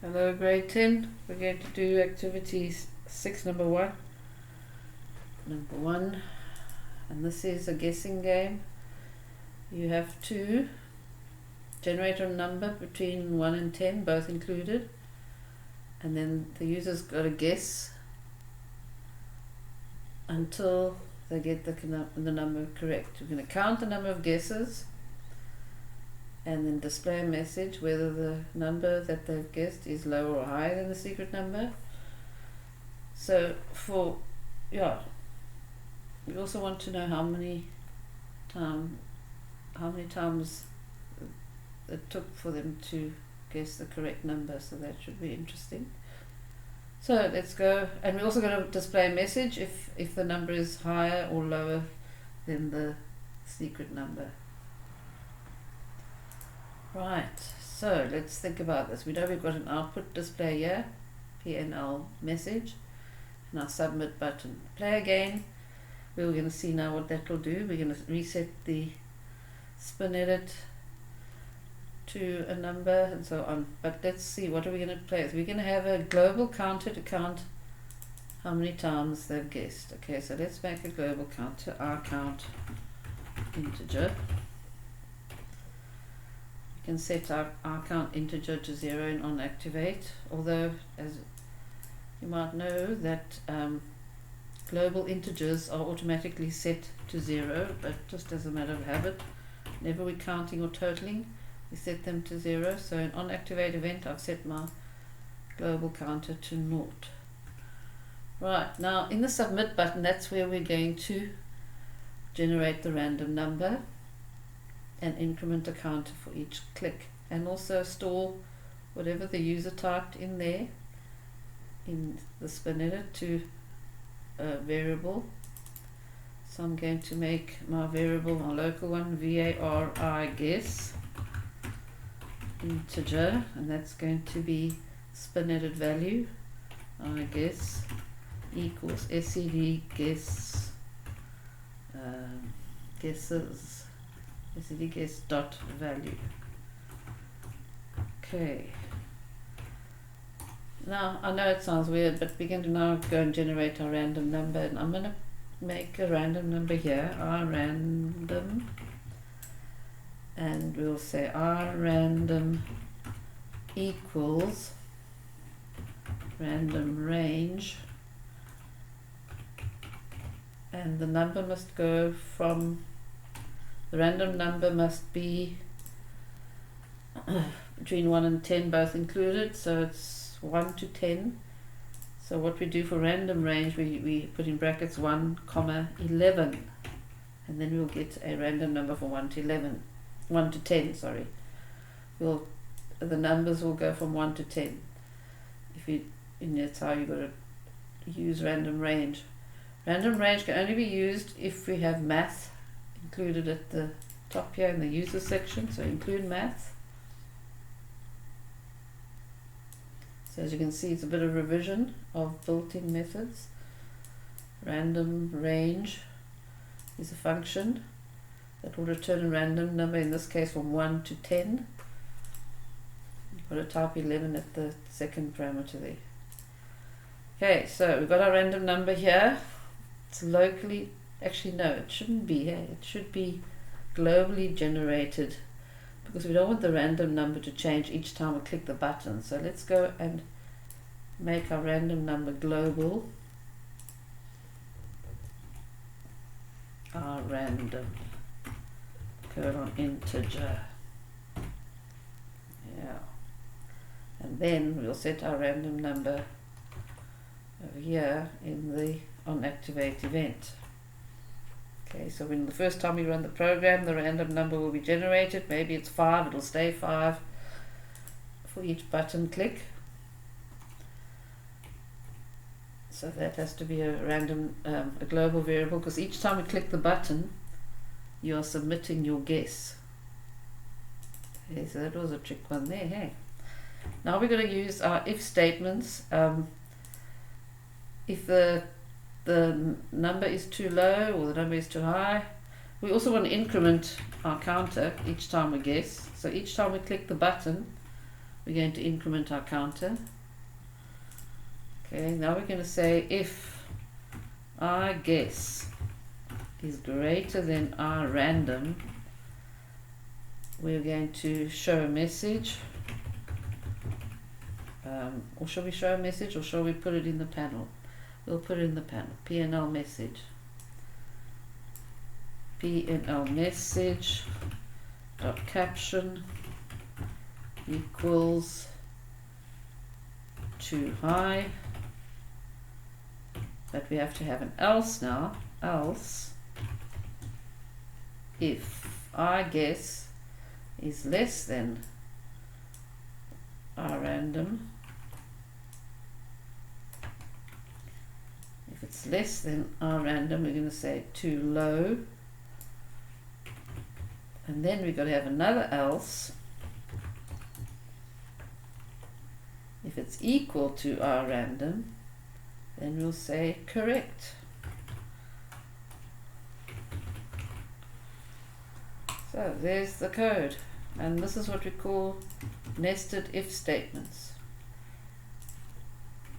Hello grade 10, we're going to do activity 6 number 1. Number 1, and this is a guessing game. You have to generate a number between 1 and 10, both included, and then the user's got to guess until they get the number correct. We're going to count the number of guesses and then display a message whether the number that they've guessed is lower or higher than the secret number. So we also want to know how many times it took for them to guess the correct number, so that should be interesting. So let's go, and we're also going to display a message if the number is higher or lower than the secret number. Right, so let's think about this. We know we've got an output display here, PNL message, and our submit button. Play again. We're going to see now what that will do. We're going to reset the spin edit to a number and so on. But let's see, what are we going to play with? We're going to have a global counter to count how many times they've guessed. Okay, so let's make a global counter, our count integer. We can set our count integer to 0 and on activate, although as you might know that global integers are automatically set to 0, but just as a matter of habit, whenever we're counting or totaling, we set them to 0. So in on activate event, I've set my global counter to 0. Right, now in the submit button, that's where we're going to generate the random number and increment a counter for each click, and also store whatever the user typed in there in the spin edit to a variable. So I'm going to make my variable, my local one, var guess integer, and that's going to be spin edit value I guess equals SED guess guesses SED guess dot value. Okay, now I know it sounds weird, but we're going to now go and generate our random number, and I'm going to make a random number here, our random, and we'll say our random equals random range, and the number must go from, the random number must be between 1 and 10 both included, so it's 1 to 10. So what we do for random range, we put in brackets 1, 11, and then we'll get a random number for 1 to 10, sorry. The numbers will go from 1 to 10. That's how you've got to use random range. Random range can only be used if we have math included at the top here in the user section, so include math. So as you can see, it's a bit of revision of built-in methods. Random range is a function that will return a random number, in this case from 1 to 10. You've got to type 11 at the second parameter there. Okay, so we've got our random number here. It's locally, actually no, it shouldn't be here. It should be globally generated, because we don't want the random number to change each time we click the button. So let's go and make our random number global. Our random colon integer. Yeah. And then we'll set our random number over here in the on activate event. Okay, so when the first time we run the program, the random number will be generated. Maybe it's 5, it'll stay 5 for each button click. So that has to be a random, a global variable, because each time we click the button, you are submitting your guess. Okay, so that was a trick one there. Hey, now we're going to use our if statements. If the number is too low or the number is too high, we also want to increment our counter each time we guess. So each time we click the button, we're going to increment our counter. Okay, now we're going to say if our guess is greater than our random, we're going to show a message. Or shall we show a message, or shall we put it in the panel? We'll put it in the panel. PNL message. PNL message dot caption equals too high. But we have to have an else now. Else if our guess is less than our random. If it's less than our random, we're going to say too low. And then we've got to have another else. If it's equal to our random, then we'll say correct. So there's the code. And this is what we call nested if statements.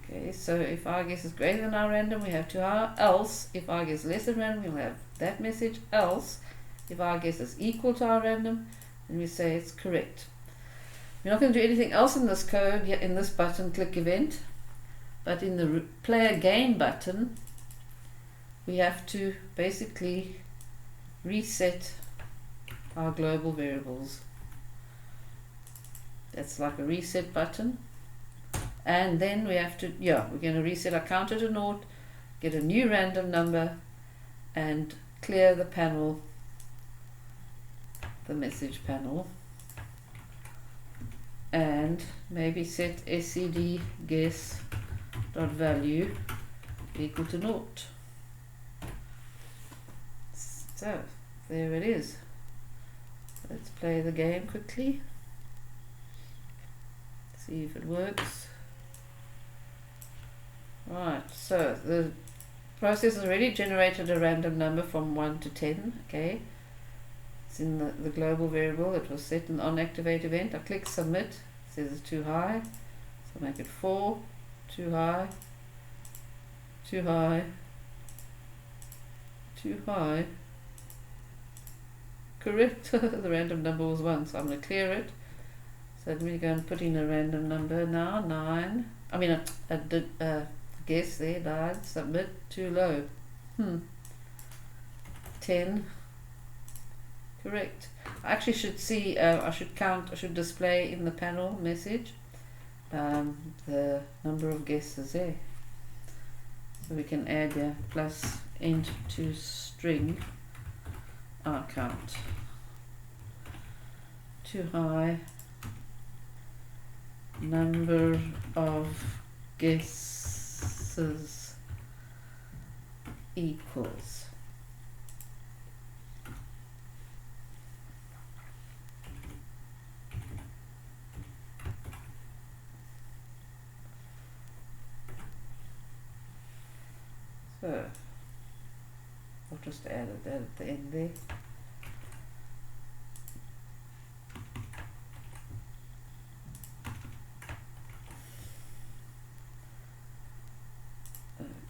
Okay, so if our guess is greater than our random, we have too high. Else, if our guess is less than random, we'll have that message. Else, if our guess is equal to our random, then we say it's correct. We're not going to do anything else in this code, in this button click event, but in the play again button, we have to basically reset our global variables. That's like a reset button. And then we have to, we're going to reset our counter to 0, get a new random number, and clear the panel, the message panel, and maybe set SCD guess dot value equal to 0. So there it is. Let's play the game quickly. See if it works. Right, so the process has already generated a random number from 1 to 10. Okay, it's in the global variable. It was set in the onActivate event. I click submit. It says it's too high, so make it 4. Too high, too high, too high. Correct. The random number was 1, so I'm going to clear it. So let me go and put in a random number now. 9. I mean a guess there. 9. Submit. Too low. 10. Correct. I actually should see. I should count. I should display in the panel message the number of guesses there. So we can add plus int to string our count. Too high. Number of guesses equals. So I'll just add that at the end there.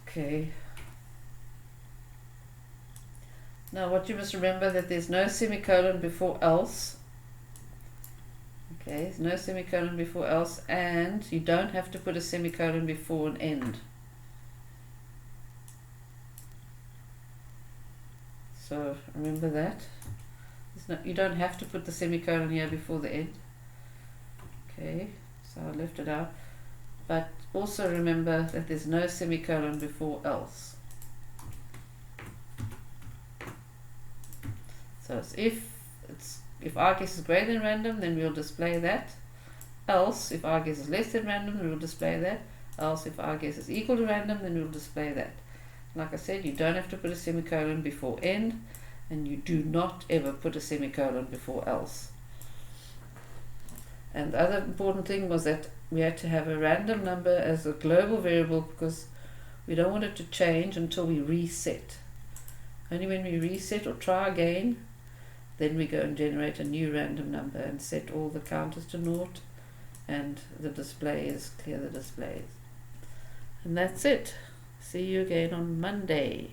Okay. Now what you must remember that there's no semicolon before else. Okay, there's no semicolon before else, and you don't have to put a semicolon before an end. So remember that. You don't have to put the semicolon here before the end. Okay, so I left it out. But also remember that there's no semicolon before else. So if our guess is greater than random, then we'll display that. Else, if our guess is less than random, we'll display that. Else, if our guess is equal to random, then we'll display that. Like I said, you don't have to put a semicolon before end, and you do not ever put a semicolon before else. And the other important thing was that we had to have a random number as a global variable because we don't want it to change until we reset. Only when we reset or try again, then we go and generate a new random number and set all the counters to 0 and the displays, clear the displays. And that's it. See you again on Monday.